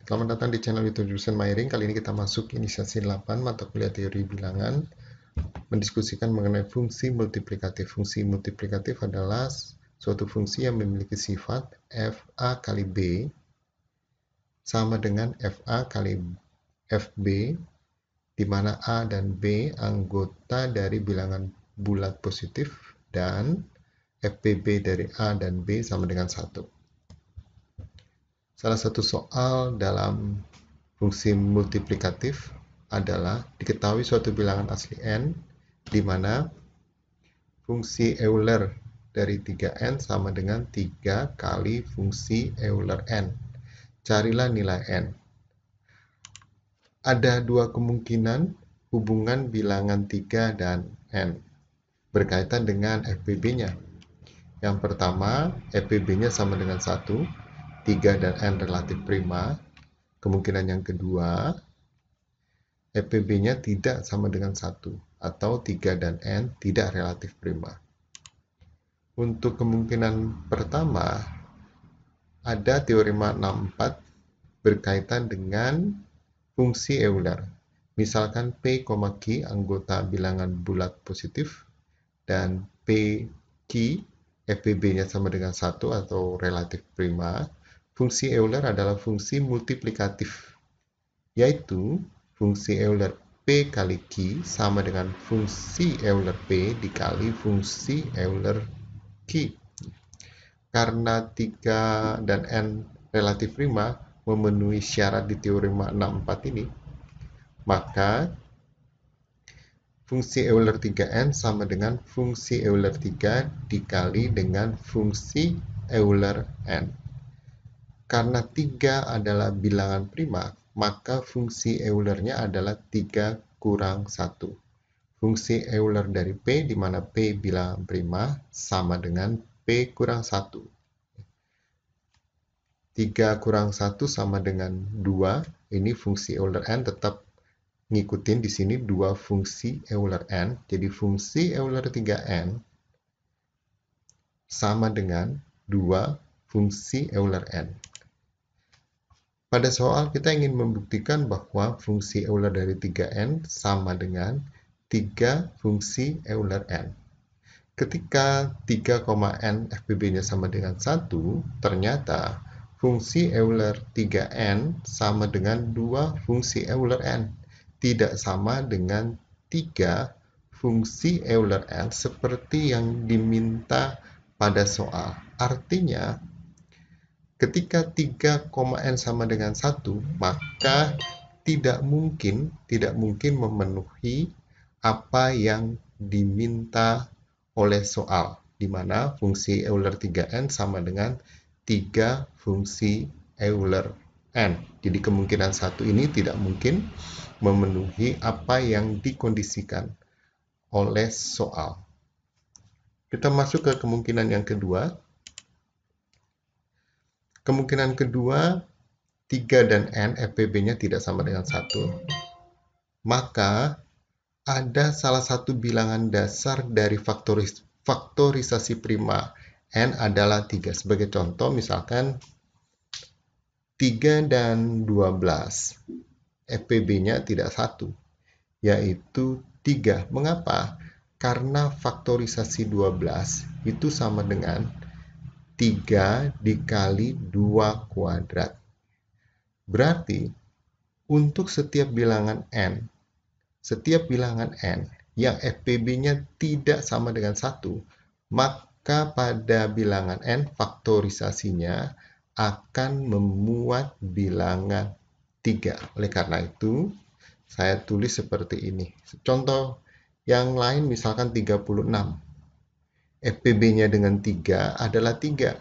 Selamat datang di channel YouTube Jurusan Mairing. Kali ini kita masuk inisiasi 8 mata kuliah teori bilangan, mendiskusikan mengenai fungsi multiplikatif. Fungsi multiplikatif adalah suatu fungsi yang memiliki sifat fa kali b sama dengan fa kali fb, di mana a dan b anggota dari bilangan bulat positif dan fbb dari a dan b sama dengan 1. Salah satu soal dalam fungsi multiplikatif adalah diketahui suatu bilangan asli n, di mana fungsi Euler dari 3n sama dengan 3 kali fungsi Euler n. Carilah nilai n. Ada dua kemungkinan hubungan bilangan 3 dan n berkaitan dengan FPB-nya. Yang pertama, FPB-nya sama dengan 1, 3 dan n relatif prima. Kemungkinan yang kedua, FPB-nya tidak sama dengan 1, atau 3 dan n tidak relatif prima. Untuk kemungkinan pertama, ada teorema 64 berkaitan dengan fungsi Euler. Misalkan P, Q anggota bilangan bulat positif, dan P, Q, FPB-nya sama dengan 1 atau relatif prima. Fungsi Euler adalah fungsi multiplikatif, yaitu fungsi Euler P kali Q sama dengan fungsi Euler P dikali fungsi Euler Q. Karena 3 dan n relatif prima memenuhi syarat di teorema 64 ini, maka fungsi Euler 3n sama dengan fungsi Euler 3 dikali dengan fungsi Euler n. Karena 3 adalah bilangan prima, maka fungsi Eulernya adalah 3 kurang 1. Fungsi Euler dari P, di mana P bilangan prima, sama dengan P kurang 1. 3 kurang 1 sama dengan 2. Ini fungsi Euler n tetap ngikutin di sini 2 fungsi Euler n. Jadi fungsi Euler 3n sama dengan 2 fungsi Euler n. Pada soal kita ingin membuktikan bahwa fungsi Euler dari 3n sama dengan 3 fungsi Euler n. Ketika 3,n FPB-nya sama dengan 1, ternyata fungsi Euler 3n sama dengan 2 fungsi Euler n. Tidak sama dengan 3 fungsi Euler n seperti yang diminta pada soal. Artinya, ketika 3,n sama dengan 1, maka tidak mungkin memenuhi apa yang diminta oleh soal, di mana fungsi Euler 3n sama dengan 3 fungsi Euler n. Jadi kemungkinan 1 ini tidak mungkin memenuhi apa yang dikondisikan oleh soal. Kita masuk ke kemungkinan yang kedua. Kemungkinan kedua, 3 dan n FPB-nya tidak sama dengan 1. Maka ada salah satu bilangan dasar dari faktorisasi prima n adalah 3. Sebagai contoh, misalkan 3 dan 12. FPB-nya tidak 1, yaitu 3. Mengapa? Karena faktorisasi 12 itu sama dengan 3 dikali 2 kuadrat. Berarti, untuk setiap bilangan n yang FPB-nya tidak sama dengan 1, maka pada bilangan n faktorisasinya akan memuat bilangan 3. Oleh karena itu, saya tulis seperti ini. Contoh yang lain misalkan 36. FPB-nya dengan 3 adalah 3.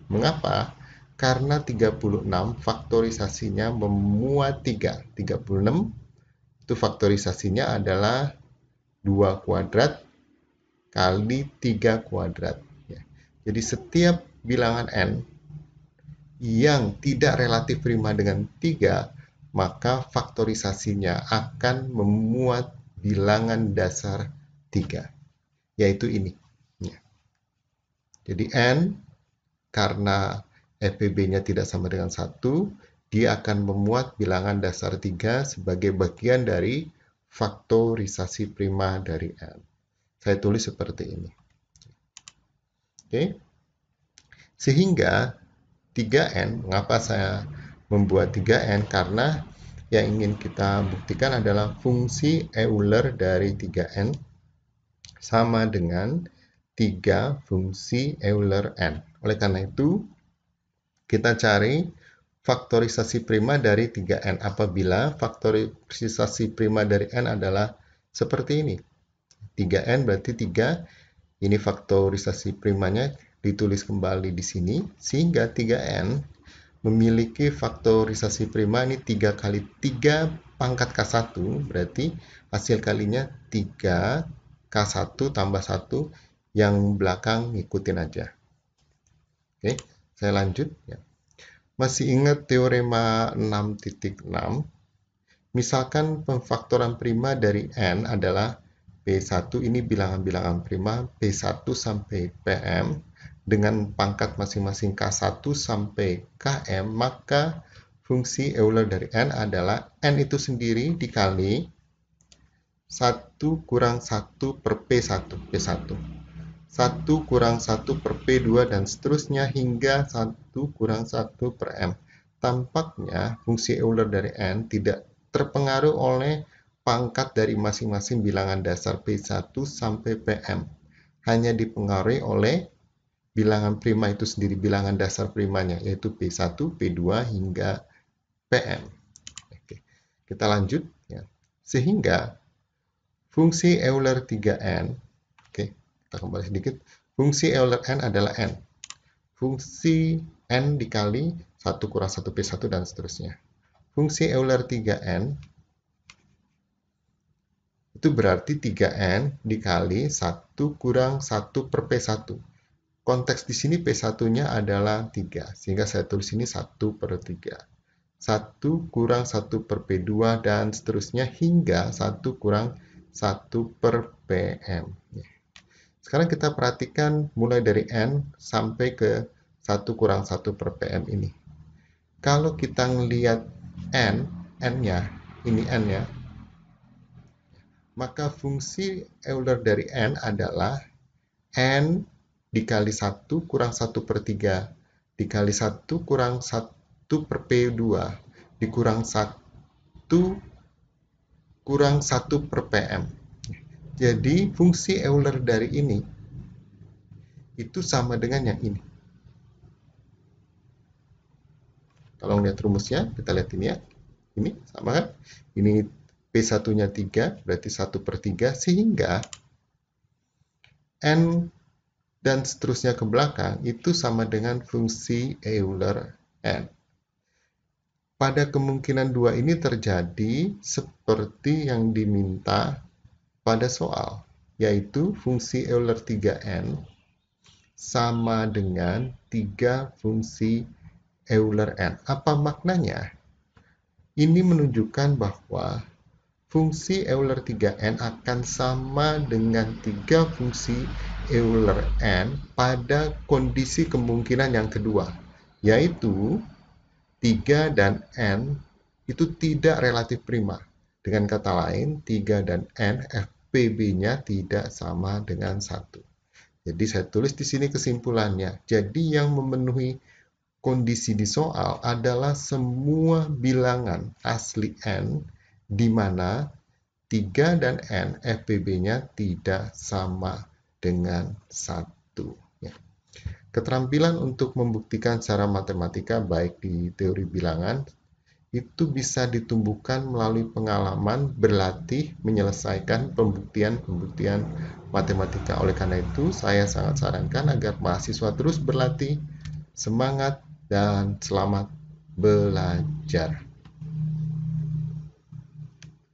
Mengapa? Karena 36 faktorisasinya memuat 3. 36 itu faktorisasinya adalah 2 kuadrat kali 3 kuadrat. Jadi setiap bilangan n yang tidak relatif prima dengan 3, maka faktorisasinya akan memuat bilangan dasar 3, yaitu ini. Jadi n, karena FPB-nya tidak sama dengan 1, dia akan memuat bilangan dasar 3 sebagai bagian dari faktorisasi prima dari N. Saya tulis seperti ini. Oke. Sehingga 3N, mengapa saya membuat 3N? Karena yang ingin kita buktikan adalah fungsi Euler dari 3N sama dengan 3 fungsi Euler N. Oleh karena itu, kita cari faktorisasi prima dari 3N apabila faktorisasi prima dari N adalah seperti ini. 3N berarti 3, ini faktorisasi primanya ditulis kembali di sini, sehingga 3N memiliki faktorisasi prima ini 3 kali 3 pangkat K1, berarti hasil kalinya 3K1 tambah 1, yang belakang ngikutin aja. Oke, saya lanjut. Ya. Masih ingat teorema 6.6? Misalkan pemfaktoran prima dari N adalah P1, ini bilangan-bilangan prima, P1 sampai Pm, dengan pangkat masing-masing K1 sampai Km, maka fungsi Euler dari N adalah N itu sendiri dikali 1 kurang 1 per P1, P1. 1 kurang 1 per P2, dan seterusnya hingga 1 kurang 1 per M. Tampaknya fungsi Euler dari N tidak terpengaruh oleh pangkat dari masing-masing bilangan dasar P1 sampai Pm. Hanya dipengaruhi oleh bilangan prima itu sendiri, bilangan dasar primanya, yaitu P1, P2, hingga Pm. Oke, kita lanjut. Ya. Sehingga fungsi Euler 3N, oke, kita kembali sedikit, fungsi Euler N adalah N. Fungsi N dikali 1 kurang 1 P1 dan seterusnya. Fungsi Euler 3N itu berarti 3N dikali 1 kurang 1 per P1. Konteks di sini P1-nya adalah 3, sehingga saya tulis ini 1 per 3. 1 kurang 1 per P2, dan seterusnya hingga 1 kurang 1 per Pm. Sekarang kita perhatikan mulai dari N sampai ke 1 kurang 1 per Pm ini. Kalau kita melihat N-nya, ini N-nya, maka fungsi Euler dari N adalah N dikali 1 kurang 1 per 3 dikali 1 kurang 1 per P2 dikurang 1 kurang 1 per Pm. Jadi fungsi Euler dari ini itu sama dengan yang ini. Kalau lihat rumusnya, kita lihat ini ya. Ini sama kan? Ini P1-nya 3, berarti 1 per 3, sehingga N dan seterusnya ke belakang itu sama dengan fungsi Euler N. Pada kemungkinan dua ini terjadi seperti yang diminta pada soal, yaitu fungsi Euler 3N sama dengan 3 fungsi Euler N. Apa maknanya? Ini menunjukkan bahwa fungsi Euler 3N akan sama dengan 3 fungsi Euler N pada kondisi kemungkinan yang kedua, yaitu 3 dan N itu tidak relatif prima. Dengan kata lain, 3 dan N FPB-nya tidak sama dengan 1. Jadi saya tulis di sini kesimpulannya. Jadi yang memenuhi kondisi di soal adalah semua bilangan asli N di mana 3 dan N FPB-nya tidak sama dengan 1. Ya. Keterampilan untuk membuktikan secara matematika baik di teori bilangan itu bisa ditumbuhkan melalui pengalaman berlatih menyelesaikan pembuktian-pembuktian matematika. Oleh karena itu, saya sangat sarankan agar mahasiswa terus berlatih, semangat, dan selamat belajar.